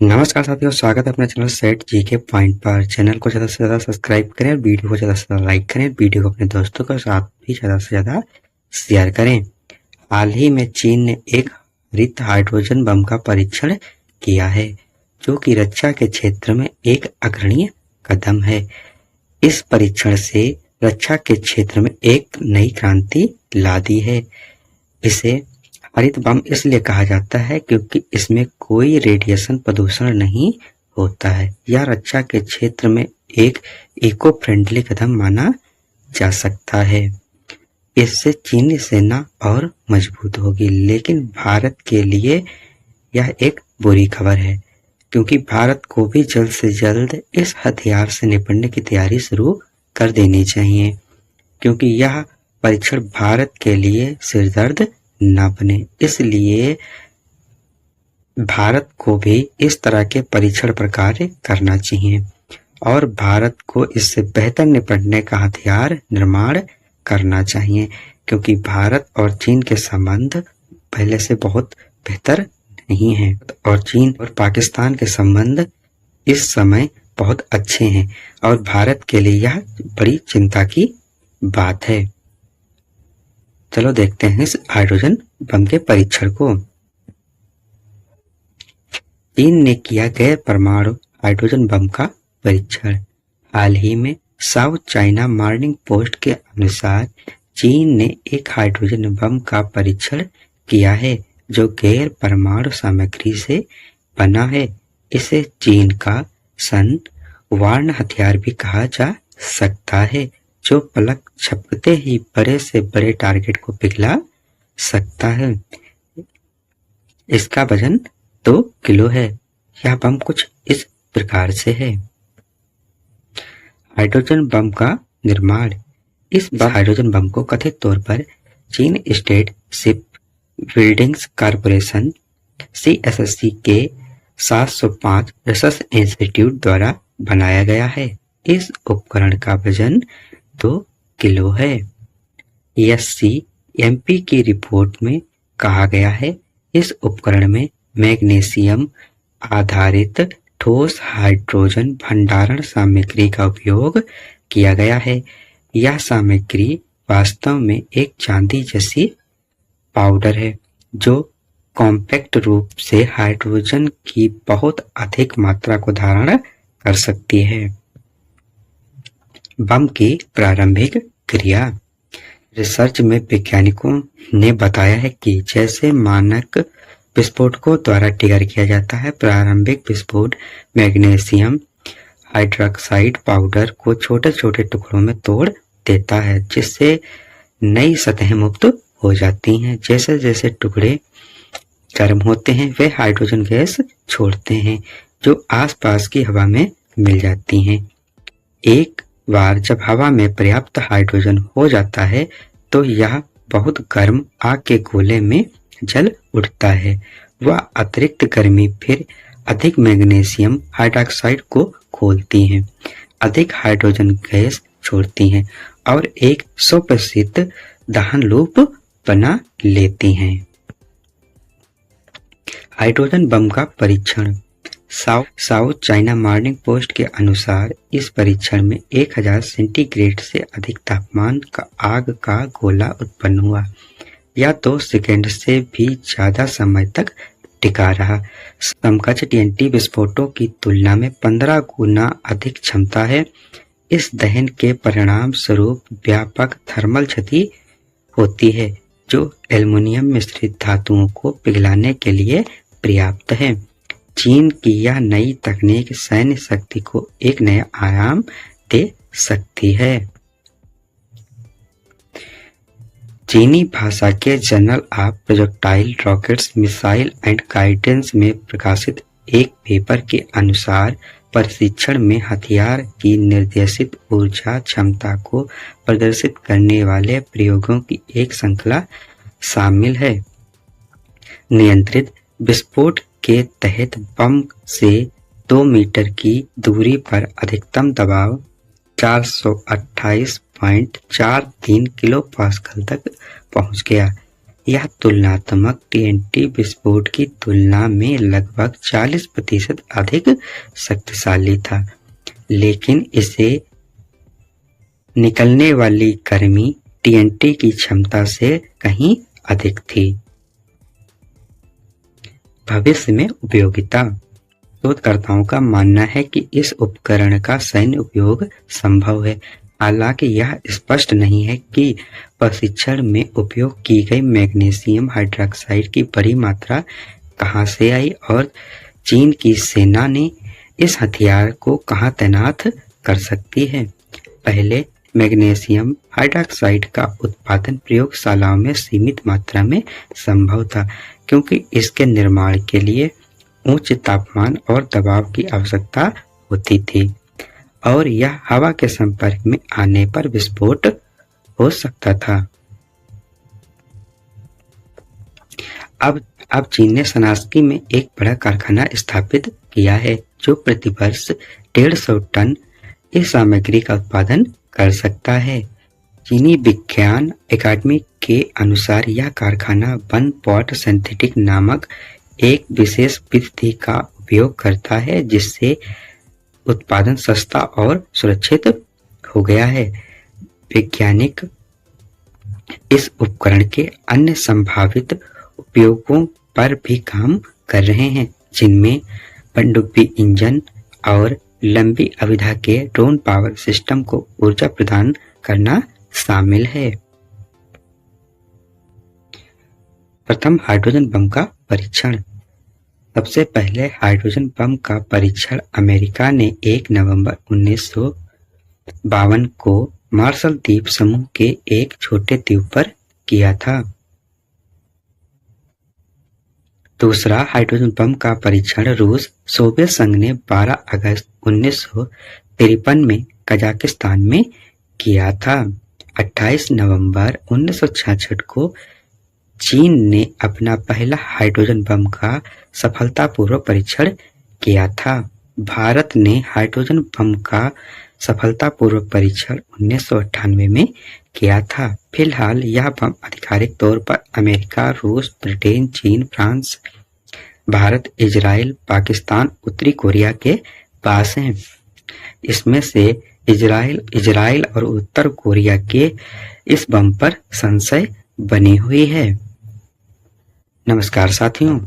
नमस्कार साथियों, स्वागत है अपने चैनल सेट जीके पॉइंट पर। चैनल को ज़्यादा से ज़्यादा सब्सक्राइब करें और वीडियो को ज़्यादा से ज़्यादा लाइक करें। वीडियो को अपने दोस्तों के साथ भी ज़्यादा से ज़्यादा शेयर करें। हाल ही में चीन ने एक हरित हाइड्रोजन बम का परीक्षण किया है, जो कि रक्षा के क्षेत्र में एक अग्रणीय कदम है। इस परीक्षण से रक्षा के क्षेत्र में एक नई क्रांति ला दी है। इसे हरित बम इसलिए कहा जाता है क्योंकि इसमें कोई रेडिएशन प्रदूषण नहीं होता है। यह रक्षा के क्षेत्र में एक इको फ्रेंडली कदम माना जा सकता है। इससे चीनी सेना और मजबूत होगी, लेकिन भारत के लिए यह एक बुरी खबर है, क्योंकि भारत को भी जल्द से जल्द इस हथियार से निपटने की तैयारी शुरू कर देनी चाहिए, क्योंकि यह परीक्षण भारत के लिए सिरदर्द न बने। इसलिए भारत को भी इस तरह के परीक्षण पर कार्य करना चाहिए और भारत को इससे बेहतर निपटने का हथियार निर्माण करना चाहिए, क्योंकि भारत और चीन के संबंध पहले से बहुत बेहतर नहीं है और चीन और पाकिस्तान के संबंध इस समय बहुत अच्छे हैं और भारत के लिए यह बड़ी चिंता की बात है। चलो देखते हैं इस हाइड्रोजन बम के परीक्षण को। चीन ने किया गैर परमाणु हाइड्रोजन बम का परीक्षण। हाल ही में साउथ चाइना मॉर्निंग पोस्ट के अनुसार चीन ने एक हाइड्रोजन बम का परीक्षण किया है, जो गैर परमाणु सामग्री से बना है। इसे चीन का सन वार्न हथियार भी कहा जा सकता है, जो पलक झपकते ही बड़े से बड़े टारगेट को पिघला सकता है। इसका वजन 2 किलो है। यह बम कुछ इस प्रकार से है। हाइड्रोजन बम का निर्माण। इस हाइड्रोजन बम को कथित तौर पर चीन state ship buildings corporation CSSC के 705 रिसर्च इंस्टीट्यूट द्वारा बनाया गया है। इस उपकरण का वजन 2 किलो है। SCMP की रिपोर्ट में कहा गया है, इस उपकरण में मैग्नीशियम आधारित ठोस हाइड्रोजन भंडारण सामग्री का उपयोग किया गया है। यह सामग्री वास्तव में एक चांदी जैसी पाउडर है, जो कॉम्पैक्ट रूप से हाइड्रोजन की बहुत अधिक मात्रा को धारण कर सकती है। बम की प्रारंभिक क्रिया। रिसर्च में वैज्ञानिकों ने बताया है कि जैसे मानक विस्फोटकों द्वारा ट्रिगर किया जाता है, प्रारंभिक विस्फोट मैग्नीशियम हाइड्रोक्साइड पाउडर को छोटे छोटे टुकड़ों में तोड़ देता है, जिससे नई सतहें मुक्त हो जाती हैं। जैसे जैसे टुकड़े गर्म होते हैं, वे हाइड्रोजन गैस छोड़ते हैं, जो आसपास की हवा में मिल जाती हैं। एक बार जब हवा में पर्याप्त हाइड्रोजन हो जाता है, तो यह बहुत गर्म आग के गोले में जल उठता है। वह अतिरिक्त गर्मी फिर अधिक मैग्नीशियम हाइड्रोक्साइड को खोलती है, अधिक हाइड्रोजन गैस छोड़ती हैं और एक स्वप्रसिद्ध दहन लूप बना लेती हैं। हाइड्रोजन बम का परीक्षण। साउथ चाइना मॉर्निंग पोस्ट के अनुसार इस परीक्षण में 1000 सेंटीग्रेड से अधिक तापमान का आग का गोला उत्पन्न हुआ। यह 2 सेकंड से भी ज्यादा समय तक टिका रहा। समकक्ष TNT विस्फोटों की तुलना में 15 गुना अधिक क्षमता है। इस दहन के परिणाम स्वरूप व्यापक थर्मल क्षति होती है, जो एल्युमिनियम मिश्रित धातुओं को पिघलाने के लिए पर्याप्त है। चीन की यह नई तकनीक सैन्य शक्ति को एक नया आयाम दे सकती है। चीनी भाषा के journal of projectile rockets missile and guidance में प्रकाशित एक पेपर के अनुसार प्रशिक्षण में हथियार की निर्देशित ऊर्जा क्षमता को प्रदर्शित करने वाले प्रयोगों की एक श्रृंखला शामिल है। नियंत्रित विस्फोट के तहत बम से 2 मीटर की दूरी पर अधिकतम दबाव 428.43 किलो पास्कल तक पहुंच गया। यह तुलनात्मक टीएनटी विस्फोट की तुलना में लगभग 40% अधिक शक्तिशाली था, लेकिन इसे निकलने वाली गर्मी टीएनटी की क्षमता से कहीं अधिक थी। भविष्य में उपयोगिता। शोधकर्ताओं का मानना है कि इस उपकरण का सैन्य उपयोग संभव है, हालांकि यह स्पष्ट नहीं है कि प्रशिक्षण में उपयोग की गई मैग्नीशियम हाइड्रॉक्साइड की बड़ी मात्रा कहां से आई और चीन की सेना ने इस हथियार को कहां तैनात कर सकती है। पहले मैग्नीशियम हाइड्रॉक्साइड का उत्पादन प्रयोगशालाओं में सीमित मात्रा में संभव था, क्योंकि इसके निर्माण के लिए उच्च तापमान और दबाव की आवश्यकता होती थी और यह हवा के संपर्क में आने पर विस्फोट हो सकता था। अब चीन ने सनास्की में एक बड़ा कारखाना स्थापित किया है, जो प्रति वर्ष 150 टन इस सामग्री का उत्पादन कर सकता है। चीनी विज्ञान अकादमी के अनुसार यह कारखाना वन पॉट सिंथेटिक नामक एक विशेष विधि का उपयोग करता है, जिससे उत्पादन सस्ता और सुरक्षित हो गया है। वैज्ञानिक इस उपकरण के अन्य संभावित उपयोगों पर भी काम कर रहे हैं, जिनमें पनडुब्बी इंजन और लंबी अवधि के ड्रोन पावर सिस्टम को ऊर्जा प्रदान करना शामिल है। प्रथम हाइड्रोजन बम का परीक्षण। सबसे पहले हाइड्रोजन बम का परीक्षण अमेरिका ने 1 नवंबर 1952 को मार्शल द्वीप समूह के एक छोटे द्वीप पर किया था। दूसरा हाइड्रोजन बम का परीक्षण रूस सोवियत संघ ने 12 अगस्त 1953 में कजाकिस्तान में किया था। 28 नवंबर 1966 को चीन ने अपना पहला हाइड्रोजन बम का सफलतापूर्वक परीक्षण किया था। भारत ने हाइड्रोजन बम का सफलतापूर्वक परीक्षण 1998 में किया था। फिलहाल यह बम आधिकारिक तौर पर अमेरिका, रूस, ब्रिटेन, चीन, फ्रांस, भारत, इजराइल, पाकिस्तान, उत्तरी कोरिया के पास है। इसमें से इजराइल और उत्तर कोरिया के इस बम पर संशय बनी हुई है। नमस्कार साथियों।